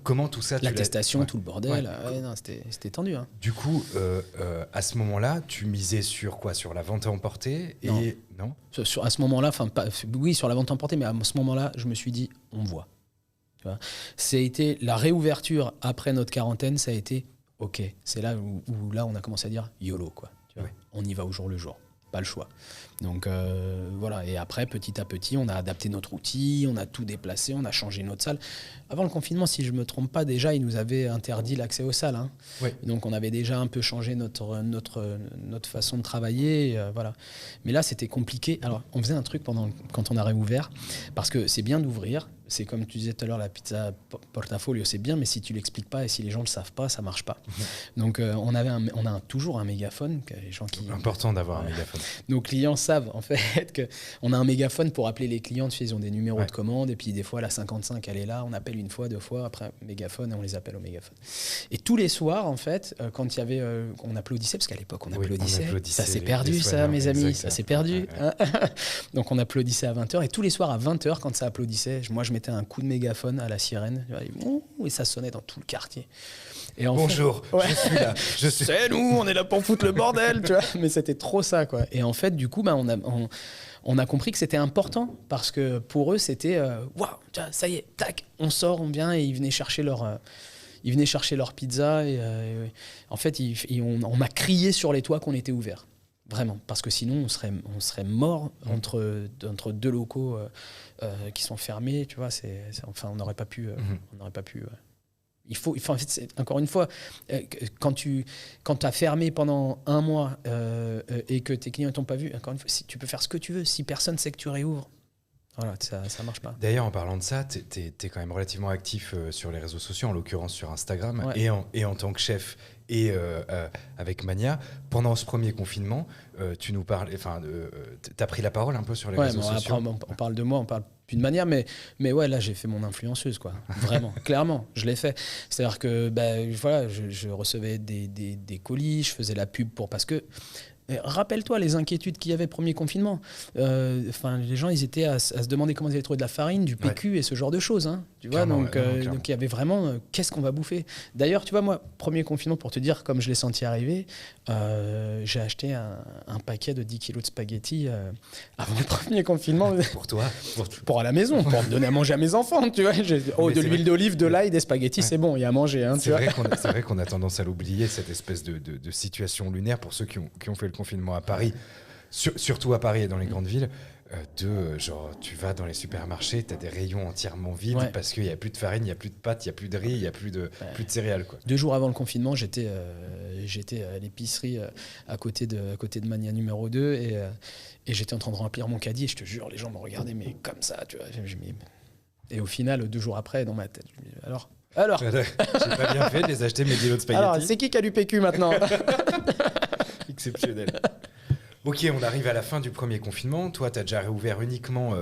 Comment tout ça... L'attestation, tout le bordel, non, c'était tendu. Hein. Du coup, à ce moment-là, tu misais sur quoi? Sur la vente à emporter Non. À ce moment-là, oui, sur la vente à emporter, mais à ce moment-là, je me suis dit, on voit. Tu vois, ça a été la réouverture après notre quarantaine, ça a été, ok, c'est là où là, on a commencé à dire, YOLO, quoi. Tu vois, on y va au jour le jour. Pas le choix. Donc voilà, et après, petit à petit, on a adapté notre outil, on a tout déplacé, on a changé notre salle. Avant le confinement, si je ne me trompe pas, déjà, ils nous avaient interdit l'accès aux salles. Hein. Oui. Donc on avait déjà un peu changé notre façon de travailler. Voilà. Mais là, c'était compliqué. Alors, on faisait un truc quand on a réouvert, parce que c'est bien d'ouvrir. C'est comme tu disais tout à l'heure, la pizza portafolio, c'est bien, mais si tu l'expliques pas et si les gens le savent pas, ça marche pas. Donc on a toujours un mégaphone. Les gens important d'avoir un mégaphone. Nos clients savent en fait qu'on a un mégaphone pour appeler les clients. Tu sais, ils ont des numéros de commande et puis des fois la 55 elle est là, on appelle une fois, 2 fois, après mégaphone et on les appelle au mégaphone. Et tous les soirs en fait, quand il y avait, on applaudissait parce qu'à l'époque on applaudissait. Ça s'est perdu ça, mes amis, exactement. Ça s'est perdu. Donc on applaudissait à 20h et tous les soirs à 20h quand ça applaudissait, moi je mettais un coup de mégaphone à la sirène et ça sonnait dans tout le quartier. Et bonjour, je suis là. C'est nous, on est là pour foutre le bordel, tu vois. Mais c'était trop ça, quoi. Et en fait, du coup, on a compris que c'était important parce que pour eux, c'était waouh, ça y est, tac, on sort, on vient et ils venaient chercher leur pizza et en fait, on m'a crié sur les toits qu'on était ouvert. Vraiment, parce que sinon on serait mort entre deux locaux qui sont fermés, tu vois. On n'aurait pas pu. Il faut en fait, encore une fois, quand tu as fermé pendant 1 mois et que tes clients t'ont pas vu, encore une fois, si tu peux faire ce que tu veux, si personne sait que tu réouvres, voilà, ça marche pas. D'ailleurs, en parlant de ça, t'es quand même relativement actif sur les réseaux sociaux, en l'occurrence sur Instagram, Ouais. et en tant que chef et avec Mania. Pendant ce premier confinement, tu nous parles, t'as pris la parole un peu sur les réseaux sociaux. Après, on parle de moi, on parle plus de manière, mais ouais, là j'ai fait mon influenceuse, quoi. Vraiment, clairement, je l'ai fait. C'est-à-dire que voilà, je recevais des colis, je faisais la pub parce que. Rappelle-toi les inquiétudes qu'il y avait premier confinement. Les gens, ils étaient à se demander comment ils allaient trouver de la farine, du PQ et ce genre de choses. Hein, tu vois, donc il y avait vraiment qu'est-ce qu'on va bouffer. D'ailleurs, tu vois, moi, premier confinement, pour te dire, comme je l'ai senti arriver, j'ai acheté un paquet de 10 kilos de spaghettis avant le premier confinement. Pour toi pour à la maison, pour donner à manger à mes enfants. Tu vois, de l'huile d'olive, de l'ail, des spaghettis, c'est bon, il y a à manger. Hein, c'est vrai qu'on a tendance à l'oublier, cette espèce de situation lunaire pour ceux qui ont fait le confinement à Paris, surtout à Paris et dans les grandes villes, genre tu vas dans les supermarchés, t'as des rayons entièrement vides parce qu'il n'y a plus de farine, il n'y a plus de pâtes, il n'y a plus de riz, il n'y a plus de céréales, quoi. 2 jours avant le confinement, j'étais à l'épicerie à côté de Mania numéro 2 et j'étais en train de remplir mon caddie et je te jure, les gens me regardaient mais comme ça, tu vois. Et au final, 2 jours après, dans ma tête, je me dis, alors j'ai pas bien fait de les acheter mes kilos de spaghettis. Alors, c'est qui a du PQ maintenant? Exceptionnel. Ok, on arrive à la fin du premier confinement. Toi, tu as déjà réouvert uniquement,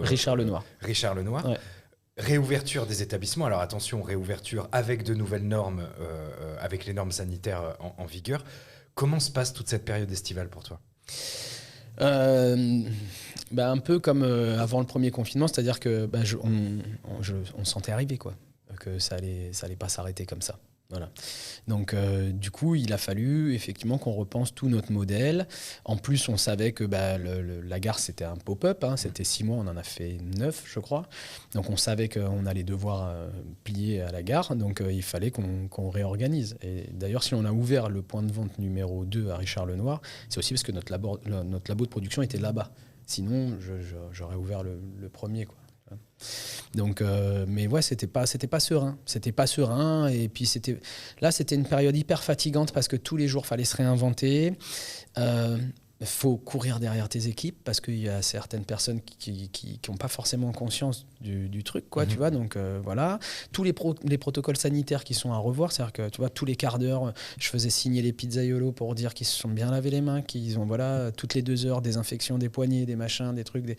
Richard Lenoir. Richard Lenoir. Ouais. Réouverture des établissements. Alors attention, réouverture avec de nouvelles normes, avec les normes sanitaires en vigueur. Comment se passe toute cette période estivale pour toi ? Un peu comme avant le premier confinement, c'est-à-dire que on sentait arriver, quoi, que ça allait pas s'arrêter comme ça. Voilà. Donc du coup, il a fallu effectivement qu'on repense tout notre modèle. En plus, on savait que la gare, c'était un pop-up, hein, c'était 6 mois, on en a fait 9, je crois. Donc on savait qu'on allait devoir plier à la gare, donc il fallait qu'on réorganise. Et d'ailleurs, si on a ouvert le point de vente numéro 2 à Richard Lenoir, c'est aussi parce que notre labo de production était là-bas. Sinon, j'aurais ouvert le premier, quoi. Donc mais ouais, c'était pas serein, et puis c'était une période hyper fatigante parce que tous les jours fallait se réinventer. Faut courir derrière tes équipes parce qu'il y a certaines personnes qui ont pas forcément conscience du truc, quoi, tu vois. Donc voilà, tous les protocoles sanitaires qui sont à revoir, c'est-à-dire que tu vois, tous les quarts d'heure, je faisais signer les pizzaiolos pour dire qu'ils se sont bien lavé les mains, qu'ils ont toutes les 2 heures désinfection des poignets, des machins, des trucs.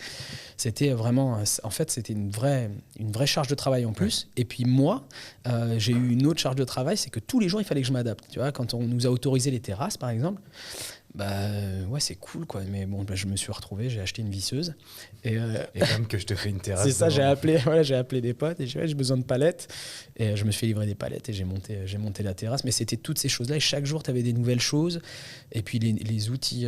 C'était vraiment, en fait, c'était une vraie charge de travail en plus. Et puis moi, j'ai eu une autre charge de travail, c'est que tous les jours il fallait que je m'adapte. Tu vois, quand on nous a autorisé les terrasses, par exemple. Ouais, c'est cool, quoi, mais bon, je me suis retrouvé, j'ai acheté une visseuse et même que je te fais une terrasse. C'est ça, j'ai appelé des potes et j'ai besoin de palettes, et je me suis fait livrer des palettes et j'ai monté la terrasse. Mais c'était toutes ces choses là et chaque jour tu avais des nouvelles choses, et puis les outils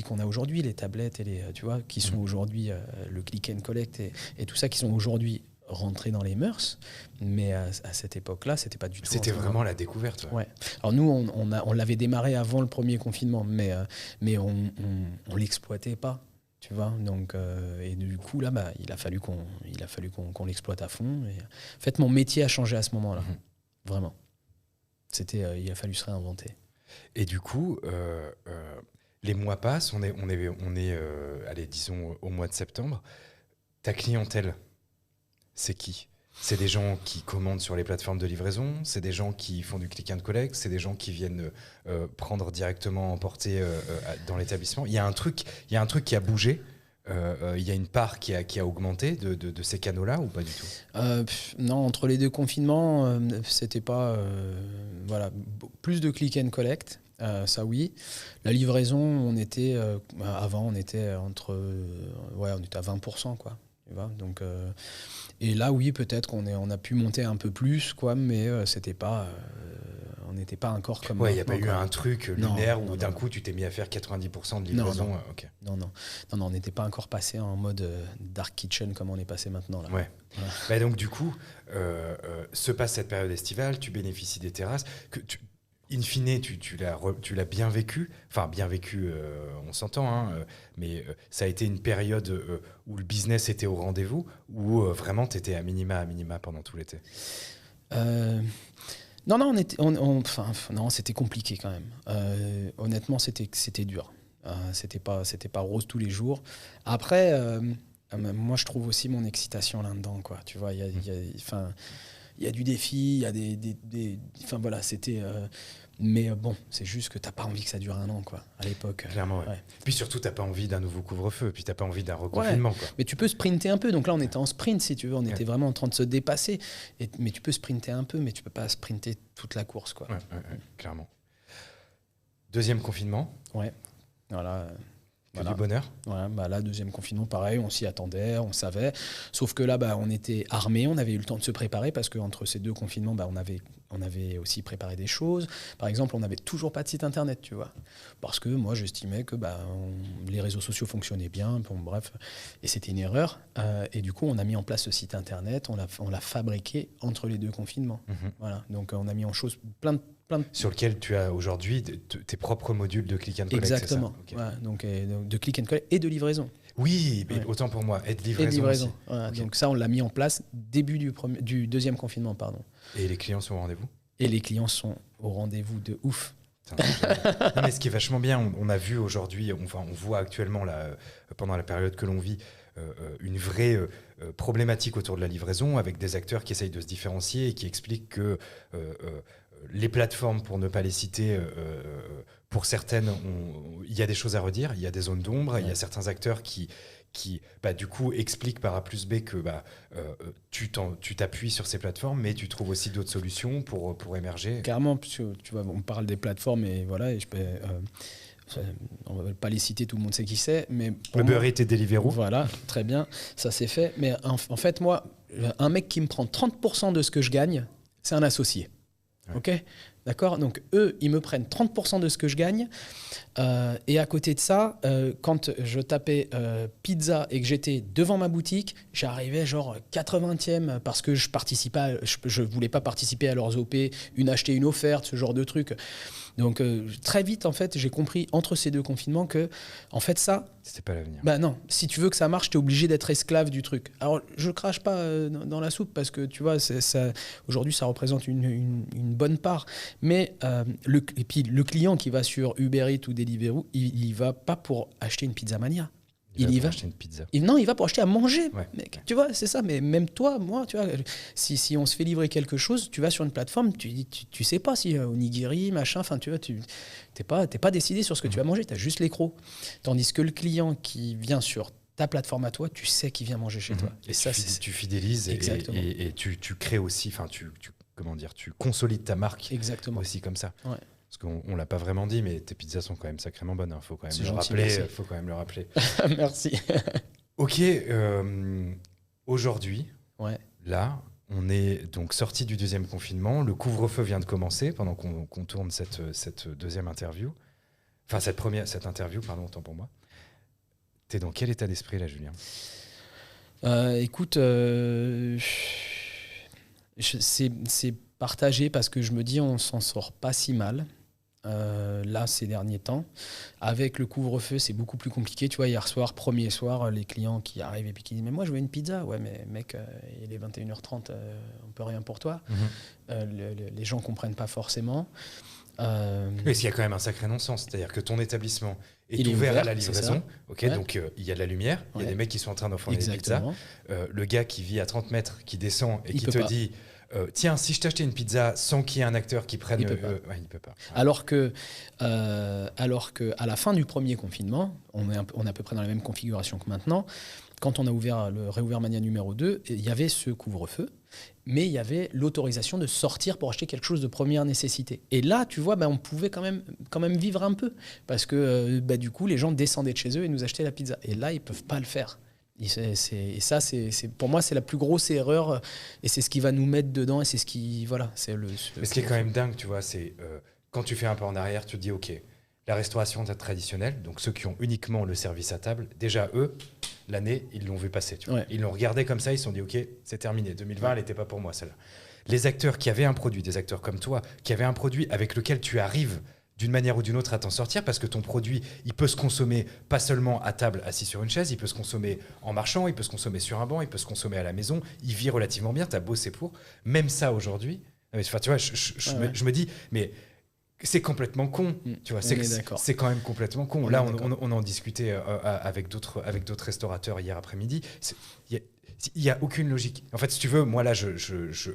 qu'on a aujourd'hui, les tablettes et tu vois, qui sont aujourd'hui le click and collect et tout ça, qui sont aujourd'hui rentrer dans les mœurs, mais à cette époque-là, c'était pas du tout. C'était vraiment la découverte. Ouais. Alors nous, on l'avait démarré avant le premier confinement, mais on l'exploitait pas, tu vois. Donc et du coup là, il a fallu qu'on l'exploite à fond. Et en fait, mon métier a changé à ce moment-là, vraiment. Il a fallu se réinventer. Et du coup, les mois passent, on est allez, disons au mois de septembre. Ta clientèle, c'est qui ? C'est des gens qui commandent sur les plateformes de livraison, c'est des gens qui font du click and collect, c'est des gens qui viennent prendre directement, emporter dans l'établissement. Il y a un truc qui a bougé. Il y a une part qui a augmenté de ces canaux-là ou pas du tout ? Non, entre les 2 confinements, c'était pas plus de click and collect. Ça oui. La livraison, avant on était on était à 20%, quoi. Tu vois, donc et là oui, peut-être qu'on a pu monter un peu plus, quoi, mais c'était pas On n'était pas encore comme Ouais, il n'y a pas eu maintenant, un truc Non, lunaire où non, d'un non. coup tu t'es mis à faire 90% de livraison. Non. Ok. Non, on n'était pas encore passé en mode dark kitchen comme on est passé maintenant. Là. Ouais. Bah donc du coup, se passe cette période estivale, tu bénéficies des terrasses. In fine, tu l'as bien vécu. Enfin, bien vécu, on s'entend, hein, mais ça a été une période où le business était au rendez-vous, où vraiment tu étais à minima pendant tout l'été. Non, non, c'était compliqué quand même. Honnêtement, c'était dur. C'était pas rose tous les jours. Après, moi, je trouve aussi mon excitation là-dedans, quoi. Tu vois, il y a du défi, il y a enfin voilà, c'était. Mais bon, c'est juste que t'as pas envie que ça dure un an, quoi, à l'époque. Clairement, ouais. Ouais. Puis surtout, t'as pas envie d'un nouveau couvre-feu, puis t'as pas envie d'un reconfinement, quoi. Mais tu peux sprinter un peu. Donc là, on était en sprint, si tu veux. On était vraiment en train de se dépasser. Mais tu peux sprinter un peu, mais tu peux pas sprinter toute la course, quoi. Ouais, clairement. Deuxième confinement. Ouais. Voilà. Que du bonheur. Ouais, bah là, deuxième confinement, pareil, on s'y attendait, on savait. Sauf que là, bah, on était armés, on avait eu le temps de se préparer parce qu'entre ces deux confinements, bah, on avait aussi préparé des choses. Par exemple, on n'avait toujours pas de site internet, tu vois. Parce que moi, j'estimais que les réseaux sociaux fonctionnaient bien, bon, bref, et c'était une erreur. Et du coup, on a mis en place ce site internet, on l'a fabriqué entre les deux confinements. Voilà. Donc, on a mis en chose plein de sur lequel tu as aujourd'hui tes propres modules de click and collect. Exactement. C'est ça. Okay. Ouais, donc de click and collect et de livraison. Oui, mais autant pour moi, et de livraison aussi. Ouais, okay. Donc ça, on l'a mis en place début du deuxième confinement, pardon. Et les clients sont au rendez-vous ? Et les clients sont au rendez-vous de ouf. Non, mais ce qui est vachement bien, on a vu aujourd'hui, on voit actuellement là, pendant la période que l'on vit, une vraie problématique autour de la livraison, avec des acteurs qui essayent de se différencier et qui expliquent que les plateformes, pour ne pas les citer, pour certaines, il y a des choses à redire, il y a des zones d'ombre, il y a certains acteurs qui du coup expliquent par A plus B que tu t'appuies sur ces plateformes, mais tu trouves aussi d'autres solutions pour émerger. Carrément, puisque tu vois, on parle des plateformes et voilà, et on ne va pas les citer, tout le monde sait qui c'est, mais Uber Eats et Deliveroo. Voilà, très bien, ça c'est fait. Mais en fait, moi, un mec qui me prend 30% de ce que je gagne, c'est un associé. Ouais. Ok, d'accord. Donc eux, ils me prennent 30% de ce que je gagne. Et à côté de ça, quand je tapais pizza et que j'étais devant ma boutique, j'arrivais genre 80e parce que je voulais pas participer à leurs OP, une achetée, une offerte, ce genre de truc. Donc très vite, en fait, j'ai compris entre ces deux confinements que, en fait, ça... C'était pas l'avenir. Bah non, si tu veux que ça marche, t'es obligé d'être esclave du truc. Alors, je crache pas dans la soupe parce que, tu vois, aujourd'hui, ça représente une bonne part. Mais et puis, le client qui va sur Uber Eats ou Deliveroo, il y va pas pour acheter une Pizza Mania. Il va acheter une pizza. Non, il va pour acheter à manger. Ouais. Mec. Tu vois, c'est ça. Mais même toi, moi, tu vois, si on se fait livrer quelque chose, tu vas sur une plateforme, tu sais pas si onigiri, machin, enfin, tu vois, t'es pas décidé sur ce que tu vas manger, tu as juste l'écran. Tandis que le client qui vient sur ta plateforme à toi, tu sais qu'il vient manger chez toi. Et ça, tu fidélises et tu crées aussi, enfin, tu consolides ta marque. Exactement. Aussi comme ça. Ouais. Parce qu'on l'a pas vraiment dit, mais tes pizzas sont quand même sacrément bonnes. Faut quand même le rappeler. Merci. Ok. Aujourd'hui, là, on est donc sorti du deuxième confinement. Le couvre-feu vient de commencer pendant qu'on tourne cette deuxième interview. Enfin, cette interview, pardon, autant pour moi. T'es dans quel état d'esprit là, Julien ? Écoute, c'est partagé parce que je me dis on s'en sort pas si mal. Là, ces derniers temps, avec le couvre-feu, c'est beaucoup plus compliqué. Tu vois, hier soir, premier soir, les clients qui arrivent et puis qui disent « Mais moi, je veux une pizza. » Ouais, mais mec, il est 21h30, on peut rien pour toi. Les gens comprennent pas forcément. Mais il y a quand même un sacré non-sens. C'est-à-dire que ton établissement est ouvert à la livraison. Okay, donc, il y a de la lumière. Il y a des mecs qui sont en train d'enfourner des pizzas. Le gars qui vit à 30 mètres, qui descend et qui te dit... tiens, si je t'achetais une pizza sans qu'il y ait un acteur qui prenne... Il peut pas. Il peut pas. Ouais. Alors que à la fin du premier confinement, on est à peu près dans la même configuration que maintenant, quand on a réouvert Mania numéro 2, il y avait ce couvre-feu, mais il y avait l'autorisation de sortir pour acheter quelque chose de première nécessité. Et là, tu vois, on pouvait quand même vivre un peu, parce que du coup, les gens descendaient de chez eux et nous achetaient la pizza. Et là, ils peuvent pas le faire. Et ça, pour moi, c'est la plus grosse erreur. Et c'est ce qui va nous mettre dedans. Et c'est ce qui. Voilà. Mais ce qui est quand même dingue, tu vois, c'est quand tu fais un pas en arrière, tu te dis, OK, la restauration traditionnelle, donc ceux qui ont uniquement le service à table, déjà eux, l'année, ils l'ont vu passer. Tu vois. Ouais. Ils l'ont regardé comme ça, ils se sont dit, OK, c'est terminé. 2020, elle n'était pas pour moi, celle-là. Les acteurs qui avaient un produit, des acteurs comme toi, qui avaient un produit avec lequel tu arrives d'une manière ou d'une autre à t'en sortir, parce que ton produit, il peut se consommer pas seulement à table, assis sur une chaise, il peut se consommer en marchant, il peut se consommer sur un banc, il peut se consommer à la maison, il vit relativement bien, t'as bossé pour. Même ça, aujourd'hui, enfin, tu vois, je me dis, mais c'est complètement con, tu vois, c'est quand même complètement con. Là, on en discutait avec d'autres restaurateurs hier après-midi. Il n'y a aucune logique. En fait, si tu veux, moi là,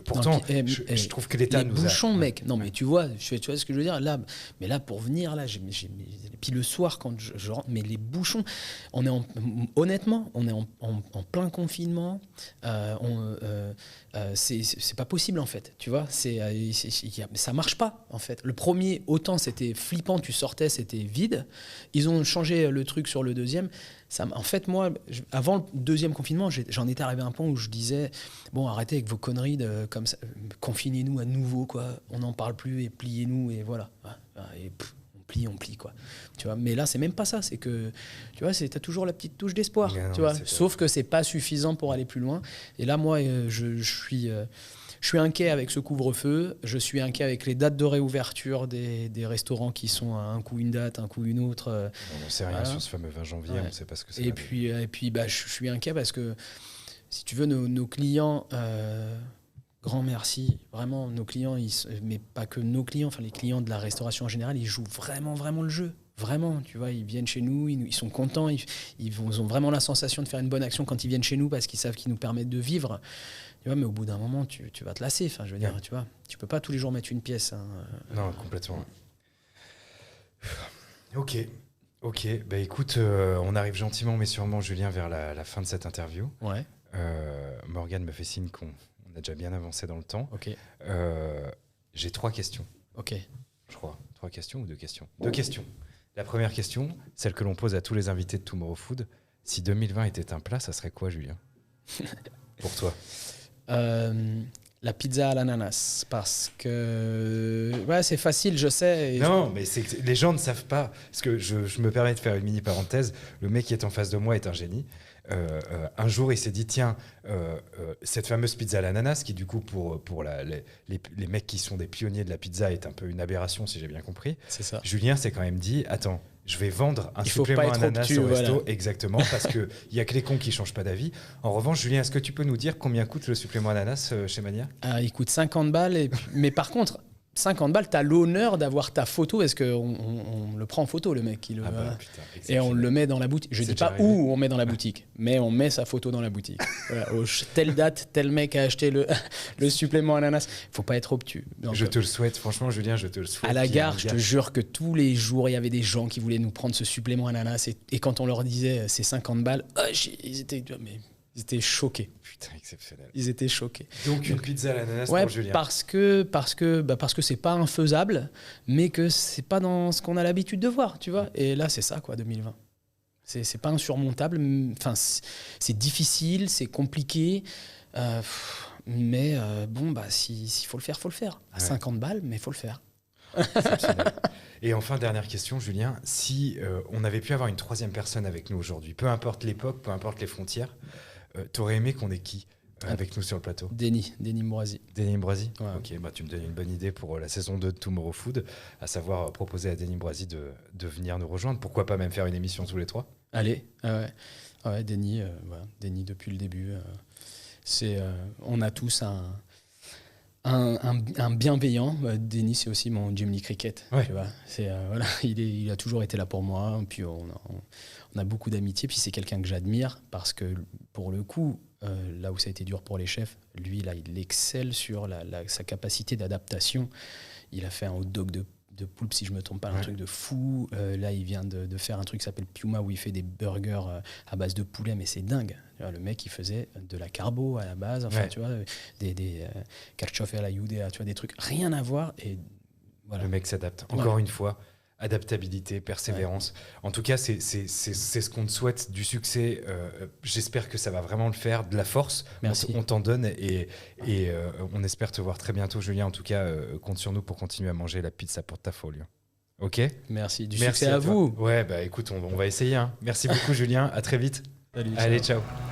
pourtant, je trouve que l'État nous a... Les bouchons, mec. Non, mais tu vois ce que je veux dire là. Mais là, pour venir là, puis le soir quand je rentre, mais les bouchons, honnêtement, on est en plein confinement. C'est pas possible en fait. Tu vois, ça marche pas en fait. Le premier, autant c'était flippant, tu sortais, c'était vide. Ils ont changé le truc sur le deuxième. En fait, moi, avant le deuxième confinement, j'en étais arrivé à un point où je disais bon, arrêtez avec vos conneries comme ça, confinez-nous à nouveau, quoi. On n'en parle plus et pliez-nous et voilà. Et on plie, quoi. Tu vois. Mais là, c'est même pas ça. C'est que, tu vois, t'as toujours la petite touche d'espoir. Tu vois. Sauf que c'est pas suffisant pour aller plus loin. Et là, moi, je suis inquiet avec ce couvre-feu, je suis inquiet avec les dates de réouverture des restaurants qui sont à un coup une date, un coup une autre. On ne sait rien sur ce fameux 20 janvier, on ne sait pas ce que c'est. Et puis je suis inquiet parce que, si tu veux, nos clients, grand merci, vraiment, nos clients, mais pas que nos clients, enfin les clients de la restauration en général, ils jouent vraiment, vraiment le jeu. Vraiment, tu vois, ils viennent chez nous, ils sont contents, ils ont vraiment la sensation de faire une bonne action quand ils viennent chez nous parce qu'ils savent qu'ils nous permettent de vivre. Tu vois, mais au bout d'un moment, tu vas te lasser. Enfin, je veux dire, tu vois, tu peux pas tous les jours mettre une pièce. Non, complètement. Ok. Bah écoute, on arrive gentiment mais sûrement, Julien, vers la fin de cette interview. Ouais. Morgane me fait signe qu'on a déjà bien avancé dans le temps. Ok. J'ai 3 questions. Ok. Je crois. 3 questions ou 2 questions ? 2 questions. La première question, celle que l'on pose à tous les invités de Tomorrow Food. Si 2020 était un plat, ça serait quoi, Julien ? Pour toi ? La pizza à l'ananas, parce que ouais, c'est facile, je sais. Non, mais les gens ne savent pas. Parce que je me permets de faire une mini parenthèse. Le mec qui est en face de moi est un génie. Un jour, il s'est dit tiens, cette fameuse pizza à l'ananas, qui du coup pour les mecs qui sont des pionniers de la pizza est un peu une aberration, si j'ai bien compris. C'est ça. Julien s'est quand même dit attends, je vais vendre un supplément ananas au resto, voilà. Exactement, parce qu'il n'y a que les cons qui ne changent pas d'avis. En revanche, Julien, est-ce que tu peux nous dire combien coûte le supplément ananas chez Mania ? Il coûte 50 balles, mais par contre, 50 balles, t'as l'honneur d'avoir ta photo, parce qu'on le prend en photo, le mec. Et on le met dans la boutique. Je dis pas où on met dans la boutique, mais on met sa photo dans la boutique. Voilà, telle date, tel mec a acheté le supplément ananas. Faut pas être obtus. Donc, je te le souhaite, franchement, Julien, je te le souhaite. À la gare, je te jure que tous les jours, il y avait des gens qui voulaient nous prendre ce supplément ananas. Et quand on leur disait c'est 50 balles, ils étaient choqués. Putain, exceptionnel. Ils étaient choqués. Donc une pizza à l'ananas pour Julien. Parce que c'est pas infaisable, mais que c'est pas dans ce qu'on a l'habitude de voir, tu vois. Et là, c'est ça, quoi, 2020. C'est pas insurmontable. Enfin, c'est difficile, c'est compliqué. Mais s'il faut le faire, faut le faire. À 50 balles, mais faut le faire. Exceptionnel. Et enfin, dernière question, Julien. Si on avait pu avoir une 3e personne avec nous aujourd'hui, peu importe l'époque, peu importe les frontières, t'aurais aimé qu'on ait qui avec nous sur le plateau ? Denis Mbroisi. Denis Mbroisi ? Ouais. Ok, tu me donnes une bonne idée pour la saison 2 de Tomorrow Food, à savoir proposer à Denis Mbroisi de venir nous rejoindre. Pourquoi pas même faire une émission tous les 3 ? Allez, ouais, Denis, Denis depuis le début. On a tous un bienveillant. Denis, c'est aussi mon Jiminy Cricket. Ouais. Tu vois, voilà, il a toujours été là pour moi. Puis on a beaucoup d'amitié. Puis c'est quelqu'un que j'admire parce que pour le coup, là où ça a été dur pour les chefs, lui, là, il excelle sur sa capacité d'adaptation. Il a fait un hot dog de poulpe, si je me trompe pas, un truc de fou. Là, il vient de faire un truc qui s'appelle Piuma, où il fait des burgers à base de poulet, mais c'est dingue. Tu vois, le mec, il faisait de la carbo à la base, enfin, tu vois, des carciofi à la Judea, tu vois, des trucs rien à voir. Et voilà. Le mec s'adapte. Encore une fois, adaptabilité, persévérance. En tout cas, c'est ce qu'on te souhaite, du succès. J'espère que ça va vraiment le faire, de la force. Merci. On t'en donne et on espère te voir très bientôt, Julien. En tout cas, compte sur nous pour continuer à manger la pizza pour ta folie. Ok. Merci. Du Merci succès à toi. vous. Ouais, bah écoute, on va essayer. Hein. Merci beaucoup, Julien. À très vite. Salut. Allez, ciao. ciao.